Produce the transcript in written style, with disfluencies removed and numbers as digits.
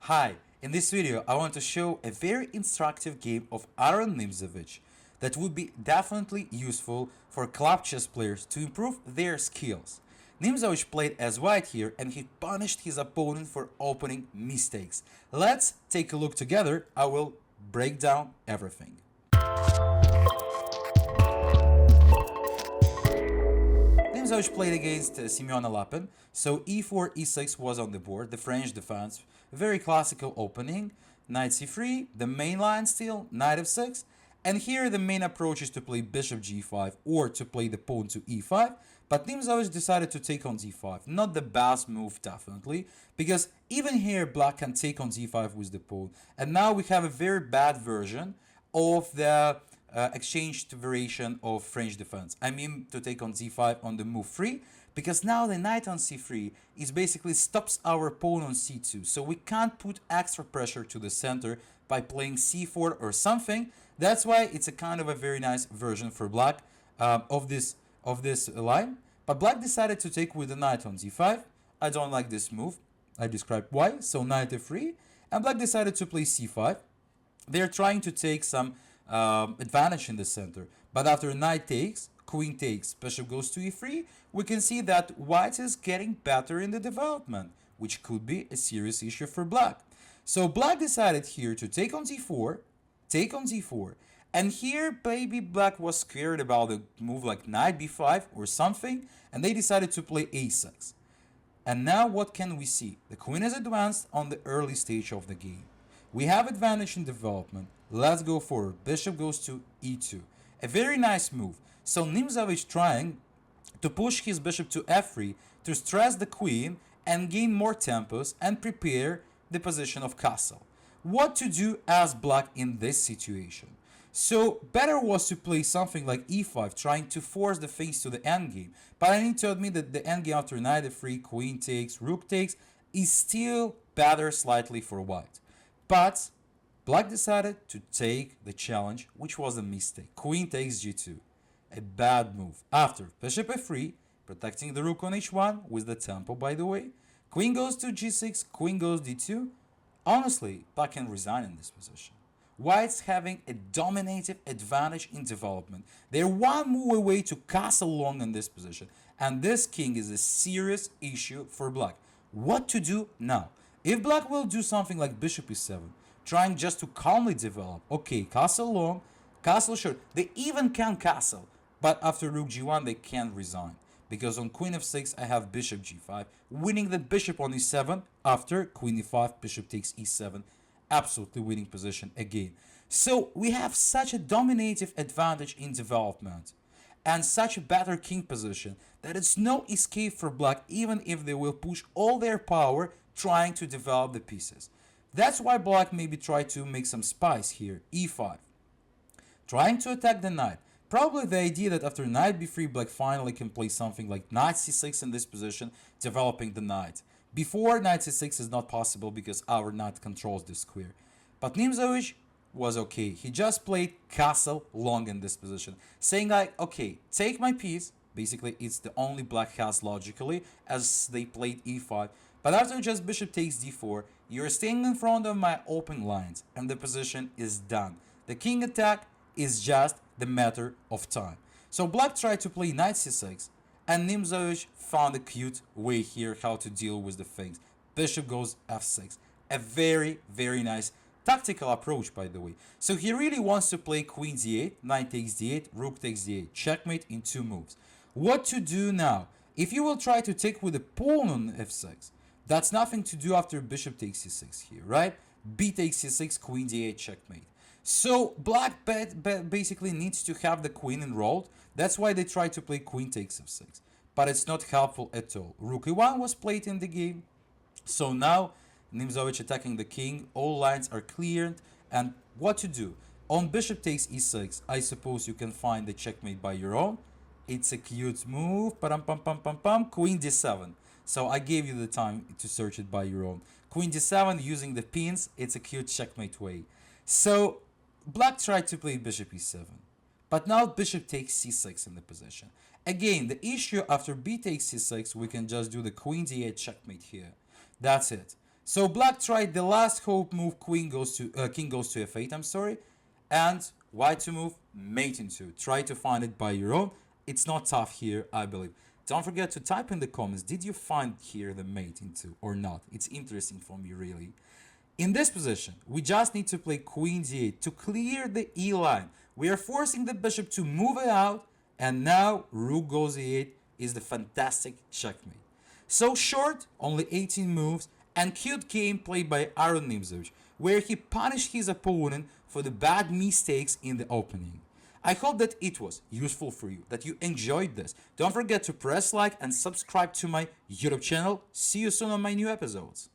Hi, in this video I want to show a very instructive game of Aron Nimzowitsch that would be definitely useful for club chess players to improve their skills. Nimzowitsch played as white here and he punished his opponent for opening mistakes. Let's take a look together. I will break down everything. Nimzowitsch played against Semyon Alapin, so e4, e6 was on the board, the French defense, very classical opening, knight c3, the main line still, knight f6, and here the main approach is to play bishop g5 or to play the pawn to e5, but Nimzowitsch decided to take on d5, not the best move definitely, because even here black can take on d5 with the pawn, and now we have a very bad version of the exchanged variation of French defense. I mean to take on c5 on the move 3, because now the knight on c3 is basically stops our pawn on c2, so we can't put extra pressure to the center by playing c4 or something. That's why it's a kind of a very nice version for black of this line. But black decided to take with the knight on d5. I don't like this move. I described why. So knight f3, and black decided to play c5. They're trying to take some advantage in the center, but after knight takes, queen takes, bishop goes to e3, we can see that white is getting better in the development, which could be a serious issue for black. So black decided here to take on d4, take on d4, and here baby black was scared about a move like knight b5 or something, and they decided to play a6. And now what can we see? The queen is advanced on the early stage of the game. We have advantage in development. Let's go forward. Bishop goes to e2. A very nice move. So Nimzowitsch trying to push his bishop to f3 to stress the queen and gain more tempos and prepare the position of castle. What to do as black in this situation? So better was to play something like e5, trying to force the things to the endgame. But I need to admit that the endgame after knight f3, queen takes, rook takes is still better slightly for white. But black decided to take the challenge, which was a mistake. Queen takes g2, a bad move. After bishop f3, protecting the rook on h1 with the tempo, by the way. Queen goes to g6, queen goes d2. Honestly, black can resign in this position. White's having a dominative advantage in development. They're one move away to castle long in this position, and this king is a serious issue for black. What to do now? If black will do something like bishop e7, trying just to calmly develop, okay, castle long, castle short, they even can castle, but after rook g1 they can't resign, because on queen f6 I have bishop g5, winning the bishop on e7, after queen e5, bishop takes e7, absolutely winning position again. So we have such a dominative advantage in development and such a better king position that it's no escape for black, even if they will push all their power trying to develop the pieces. That's why black maybe try to make some spice here, e5, trying to attack the knight. Probably the idea that after knight b3 black finally can play something like knight c6 in this position, developing the knight. Before knight c6 is not possible because our knight controls this square. But Nimzowitsch was okay. He just played castle long in this position, saying like, okay, take my piece. Basically, it's the only black has logically, as they played e5. But after just bishop takes d4, you're staying in front of my open lines, and the position is done. The king attack is just the matter of time. So black tried to play knight c6, and Nimzowitsch found a cute way here how to deal with the things. Bishop goes f6. A very, very nice tactical approach, by the way. So he really wants to play queen d8, knight takes d8, rook takes d8, checkmate in 2 moves. What to do now? If you will try to take with a pawn on f6, that's nothing to do after bishop takes c6 here, right? B takes c6, queen d8, checkmate. So black basically needs to have the queen enrolled. That's why they try to play queen takes f6. But it's not helpful at all. Rook e1 was played in the game. So now Nimzowitsch attacking the king. All lines are cleared. And what to do? On bishop takes e6, I suppose you can find the checkmate by your own. It's a cute move. Queen d7. So I gave you the time to search it by your own. Queen d7 using the pins. It's a cute checkmate way. So black tried to play bishop e7. But now bishop takes c6 in the position. Again, the issue after b takes c6, we can just do the queen d8 checkmate here. That's it. So black tried the last hope move, king goes to f8, I'm sorry, and white to move mate in 2. Try to find it by your own. It's not tough here, I believe. Don't forget to type in the comments, did you find here the mate in 2 or not? It's interesting for me, really. In this position, we just need to play queen d8 to clear the e line. We are forcing the bishop to move it out, and now rook goes e8 is the fantastic checkmate. So short, only 18 moves, and cute game played by Aron Nimzowitsch, where he punished his opponent for the bad mistakes in the opening. I hope that it was useful for you, that you enjoyed this. Don't forget to press like and subscribe to my YouTube channel. See you soon on my new episodes.